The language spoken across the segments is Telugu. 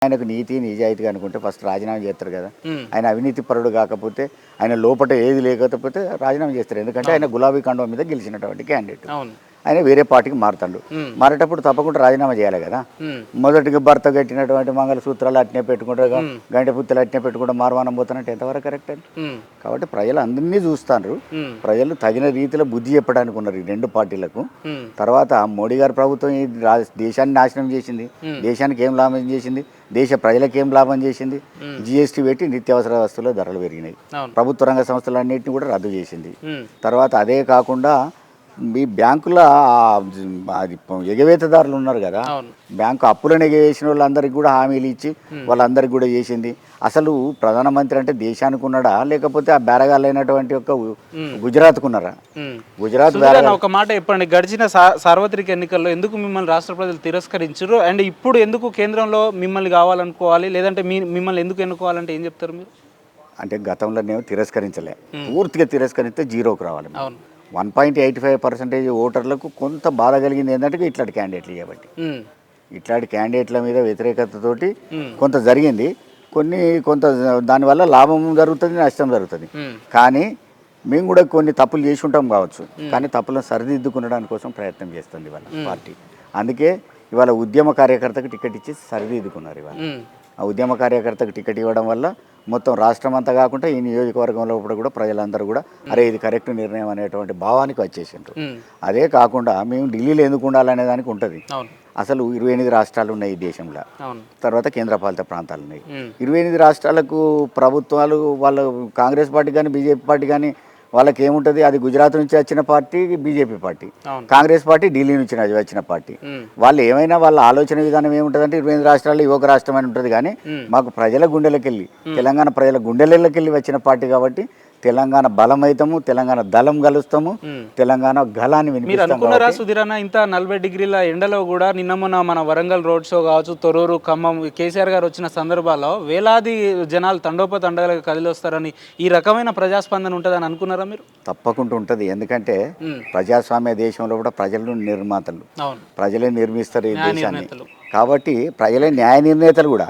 ఆయనకు నీతి నిజాయితీ అనుకుంటే ఫస్ట్ రాజీనామా చేస్తారు కదా. ఆయన అవినీతి పరుడు కాకపోతే, ఆయన లోపల ఏది లేకపోతే రాజీనామా చేస్తారు. ఎందుకంటే ఆయన గులాబీ కండువా మీద గెలిచినటువంటి క్యాండిడేట్. ఆయన వేరే పార్టీకి మారుతాడు. మారేటప్పుడు తప్పకుండా రాజీనామా చేయాలి కదా. మొదటిగా భర్త కట్టినటువంటి మంగళసూత్రాలు అట్నే పెట్టుకుంటారు, గంటె పుత్తలు అట్నే పెట్టుకుంటే మారవానం పోతున్నట్టు ఎంతవరకు కరెక్ట్ అండి. కాబట్టి ప్రజలు అందరినీ చూస్తారు. ప్రజలు తగిన రీతిలో బుద్ధి చెప్పడానికి ఉన్నారు ఈ రెండు పార్టీలకు. తర్వాత మోడీ గారి ప్రభుత్వం ఈ దేశాన్ని నాశనం చేసింది. దేశానికి ఏం లాభం చేసింది, దేశ ప్రజలకు ఏం లాభం చేసింది? జిఎస్టీ పెట్టి నిత్యావసర వస్తువుల ధరలు పెరిగినాయి. ప్రభుత్వ రంగ సంస్థలన్నింటినీ కూడా రద్దు చేసింది. తర్వాత అదే కాకుండా మీ బ్యాంకుల అది ఎగవేతదారులు ఉన్నారు కదా, బ్యాంకు అప్పులను ఎగవేసిన వాళ్ళందరికీ కూడా హామీలు ఇచ్చి వాళ్ళందరికీ కూడా చేసింది. అసలు ప్రధానమంత్రి అంటే దేశానికి ఉన్నాడా, లేకపోతే ఆ బేరగాళ్ళైనటువంటి ఒక గుజరాత్కు ఉన్నారా? గుజరాత్ ఒక మాట చెప్పండి, గడిచిన సార్వత్రిక ఎన్నికల్లో ఎందుకు మిమ్మల్ని రాష్ట్ర ప్రజలు తిరస్కరించారు అండ్ ఇప్పుడు ఎందుకు కేంద్రంలో మిమ్మల్ని కావాలనుకోవాలి, లేదంటే మిమ్మల్ని ఎందుకు ఎన్నుకోవాలంటే ఏం చెప్తారు మీరు? అంటే గతంలోనేమో తిరస్కరించలే, పూర్తిగా తిరస్కరిస్తే జీరోకు రావాలి. 1.85% ఓటర్లకు కొంత బాధ కలిగింది ఏంటంటే ఇట్లాంటి క్యాండిడేట్లు కాబట్టి, ఇట్లాంటి క్యాండిడేట్ల మీద వ్యతిరేకతతోటి కొంత జరిగింది. కొంత దానివల్ల లాభం జరుగుతుంది, నష్టం జరుగుతుంది. కానీ మేము కూడా కొన్ని తప్పులు చేసి ఉంటాం కావచ్చు, కానీ తప్పులను సరిదిద్దుకునడానికి కోసం ప్రయత్నం చేస్తుంది ఇవాళ పార్టీ. అందుకే ఇవాళ ఉద్యమ కార్యకర్తకు టికెట్ ఇచ్చి సరిదిద్దుకున్నారు. ఇవాళ ఆ ఉద్యమ కార్యకర్తకు టికెట్ ఇవ్వడం వల్ల మొత్తం రాష్ట్రం అంతా కాకుండా ఈ నియోజకవర్గంలో కూడా ప్రజలందరూ కూడా అరే ఇది కరెక్ట్ నిర్ణయం అనేటువంటి భావానికి వచ్చేసిండ్రు. అదే కాకుండా మేము ఢిల్లీలో ఎందుకు ఉండాలనే దానికి ఉంటుంది. అసలు 28 రాష్ట్రాలు ఉన్నాయి ఈ దేశంలో, తర్వాత కేంద్రపాలిత ప్రాంతాలు ఉన్నాయి. 28 రాష్ట్రాలకు ప్రభుత్వాలు వాళ్ళ కాంగ్రెస్ పార్టీ కానీ బీజేపీ పార్టీ కానీ వాళ్ళకి ఏముంటుంది, అది గుజరాత్ నుంచి వచ్చిన party BJP party, Congress party Delhi నుంచి వచ్చిన పార్టీ. వాళ్ళు ఏమైనా వాళ్ళ ఆలోచన విధానం ఏముంటుందంటే 28 రాష్ట్రాల్లో ఒక రాష్ట్రం అని ఉంటుంది. కానీ మాకు ప్రజల గుండెలకెళ్ళి, తెలంగాణ ప్రజల గుండెలకెళ్ళి వచ్చిన పార్టీ కాబట్టి తెలంగాణ బలమైతాము, తెలంగాణ దళం కలుస్తాము, తెలంగాణ గలాన్ని వినిపిస్తాం. సుధీరన్న, ఇంత 40 డిగ్రీల ఎండలో కూడా నిన్న మొన్న మన వరంగల్ రోడ్ షో కావచ్చు, తొర్రూరు, ఖమ్మం కేసీఆర్ గారు వచ్చిన సందర్భాల్లో వేలాది జనాలు తండోపతండాలుగా కదిలొస్తారని, ఈ రకమైన ప్రజాస్పందన ఉంటుందని అనుకున్నారా మీరు? తప్పకుండా ఉంటుంది. ఎందుకంటే ప్రజాస్వామ్య దేశంలో కూడా ప్రజలు నిర్మాతలు, ప్రజలే నిర్మిస్తారు ఈ దేశాన్ని. కాబట్టి ప్రజలే న్యాయ నిర్ణేతలు కూడా.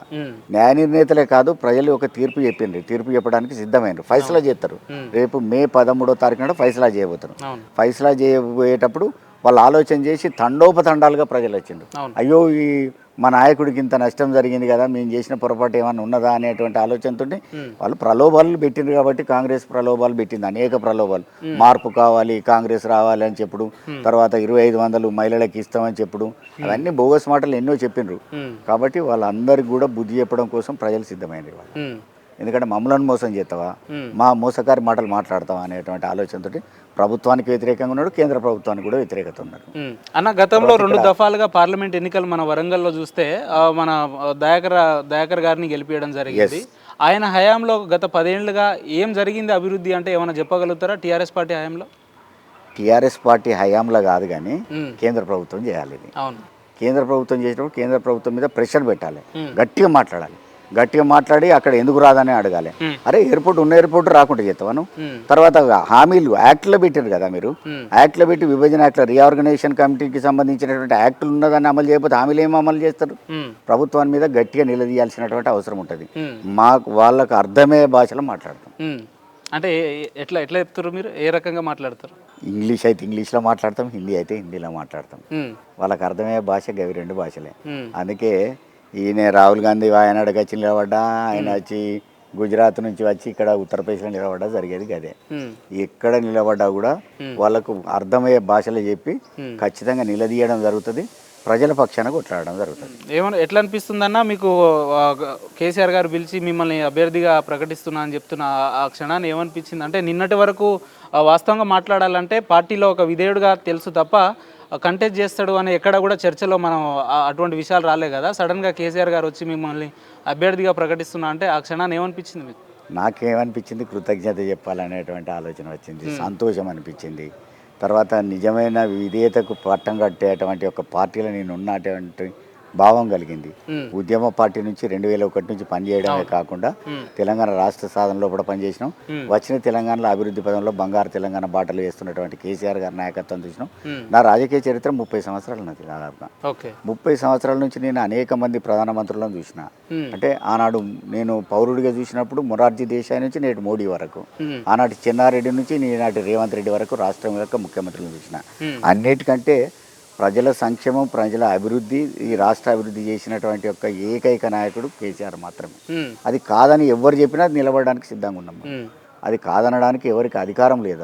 న్యాయ నిర్ణేతలే కాదు, ప్రజలు ఒక తీర్పు చెప్పిండ్రు, తీర్పు చెప్పడానికి సిద్ధమైనరు, ఫైసలా చేస్తారు. రేపు మే 13వ తారీఖు నాడు ఫైసలా చేయబోతారు. ఫైసలా చేయబోయేటప్పుడు వాళ్ళు ఆలోచన చేసి తండోపతండాలుగా ప్రజలు వచ్చిండ్రు. అయ్యో ఈ మా నాయకుడికి ఇంత నష్టం జరిగింది కదా, మేము చేసిన పొరపాటు ఏమైనా ఉన్నదా అనేటువంటి ఆలోచనతో వాళ్ళు ప్రలోభాలు పెట్టిండ్రు. కాబట్టి కాంగ్రెస్ ప్రలోభాలు పెట్టింది, అనేక ప్రలోభాలు. మార్పు కావాలి, కాంగ్రెస్ రావాలి అని చెప్పుడు, తర్వాత 2500 మహిళలకు ఇస్తామని చెప్పుడు, అవన్నీ బోగస్ మాటలు ఎన్నో చెప్పిండ్రు. కాబట్టి వాళ్ళందరికీ కూడా బుద్ధి చెప్పడం కోసం ప్రజలు సిద్ధమైనరు వాళ్ళు. ఎందుకంటే మమ్మల్ని మోసం చేస్తావా, మా మోసకారి మాటలు మాట్లాడతావా అనేటువంటి ఆలోచనతో ప్రభుత్వానికి వ్యతిరేకంగా ఉన్నాడు, కేంద్ర ప్రభుత్వానికి కూడా వ్యతిరేకత ఉన్నారు. అన్న, గతంలో 2 దఫాలుగా పార్లమెంట్ ఎన్నికలు మన వరంగల్లో చూస్తే మన దయాకర్ గారిని గెలిపించడం జరిగింది. ఆయన హయాంలో గత 10 ఏళ్లుగా ఏం జరిగింది అభివృద్ధి అంటే ఏమైనా చెప్పగలుగుతారా? టీఆర్ఎస్ పార్టీ హయాంలో, టీఆర్ఎస్ పార్టీ హయాంలో కాదు కానీ కేంద్ర ప్రభుత్వం చేయాలి. కేంద్ర ప్రభుత్వం చేసినప్పుడు కేంద్ర ప్రభుత్వం మీద ప్రెషర్ పెట్టాలి, గట్టిగా మాట్లాడాలి. గట్టిగా మాట్లాడి అక్కడ ఎందుకు రాదని అడగాలి. అరే ఎయిర్పోర్ట్ ఉన్న ఎయిర్పోర్ట్ రాకుండా చేస్తాను. తర్వాత హామీలు యాక్ట్లో పెట్టారు కదా మీరు, యాక్ట్లో పెట్టి విభజన యాక్ట్లో రీఆర్గనైజేషన్ కమిటీకి సంబంధించినటువంటి యాక్టులు ఉన్నదాన్ని అమలు చేయకపోతే హామీలు ఏమి అమలు చేస్తారు? ప్రభుత్వాన్ని మీద గట్టిగా నిలదీయాల్సినటువంటి అవసరం ఉంటుంది. వాళ్ళకు అర్థమయ్యే భాషలో మాట్లాడతాం. అంటే ఎట్లా చెప్తారు మీరు? ఏ రకంగా మాట్లాడతారు? ఇంగ్లీష్ అయితే ఇంగ్లీష్లో మాట్లాడతాం, హిందీ అయితే హిందీలో మాట్లాడతాం. వాళ్ళకి అర్థమయ్యే భాష అవి 2 భాషలే. అందుకే ఈయన రాహుల్ గాంధీ వాయనాడుకి వచ్చి నిలబడ్డా, ఆయన వచ్చి గుజరాత్ నుంచి వచ్చి ఇక్కడ ఉత్తరప్రదేశ్లో నిలబడ్డా జరిగేది అదే. ఎక్కడ నిలబడ్డా కూడా వాళ్ళకు అర్థమయ్యే భాషలో చెప్పి ఖచ్చితంగా నిలదీయడం జరుగుతుంది, ప్రజల పక్షాన కొట్లాడడం జరుగుతుంది. ఏమన్నా ఎట్లా అనిపిస్తుందన్నా మీకు? కేసీఆర్ గారు పిలిచి మిమ్మల్ని అభ్యర్థిగా ప్రకటిస్తున్నా అని చెప్తున్న ఆ క్షణాన్ని ఏమనిపించింది? అంటే నిన్నటి వరకు వాస్తవంగా మాట్లాడాలంటే పార్టీలో ఒక విధేయుడుగా తెలుసు తప్ప కంటెస్ట్ చేస్తాడు అని ఎక్కడ కూడా చర్చలో మనం అటువంటి విషయాలు రాలే కదా. సడన్గా కేసీఆర్ గారు వచ్చి మిమ్మల్ని అభ్యర్థిగా ప్రకటిస్తున్నా అంటే ఆ క్షణాన్ని ఏమనిపించింది మీకు? నాకేమనిపించింది, కృతజ్ఞత చెప్పాలనేటువంటి ఆలోచన వచ్చింది, సంతోషం అనిపించింది. తర్వాత నిజమైన విధేయతకు పట్టం కట్టేటువంటి ఒక పార్టీలో నేను ఉన్నటువంటి భావం కలిగింది. ఉద్యమ పార్టీ నుంచి 2001 నుంచి పనిచేయడమే కాకుండా తెలంగాణ రాష్ట్ర సాధనలో కూడా పనిచేసినాం. వచ్చిన తెలంగాణలో అభివృద్ధి పదంలో బంగారు తెలంగాణ బాటలు వేస్తున్నటువంటి కేసీఆర్ గారి నాయకత్వం చూసినాం. నా రాజకీయ చరిత్ర 30 సంవత్సరాలు ఉన్నది దాదాపుగా. 30 సంవత్సరాల నుంచి నేను అనేక మంది ప్రధానమంత్రులను చూసిన. అంటే ఆనాడు నేను పౌరుడిగా చూసినప్పుడు మొరార్జీ దేశాయ్ నుంచి నేటి మోడీ వరకు, ఆనాటి చెన్నారెడ్డి నుంచి ఈనాటి రేవంత్ రెడ్డి వరకు రాష్ట్రం యొక్క ముఖ్యమంత్రులను చూసిన. అన్నిటికంటే ప్రజల సంక్షేమం, ప్రజల అభివృద్ధి, ఈ రాష్ట్ర అభివృద్ధి చేసినటువంటి యొక్క ఏకైక నాయకుడు కేసీఆర్ మాత్రమే. అది కాదని ఎవరు చెప్పినా నిలబడడానికి సిద్ధంగా ఉన్నాం. అది కాదనడానికి ఎవరికి అధికారం లేదు.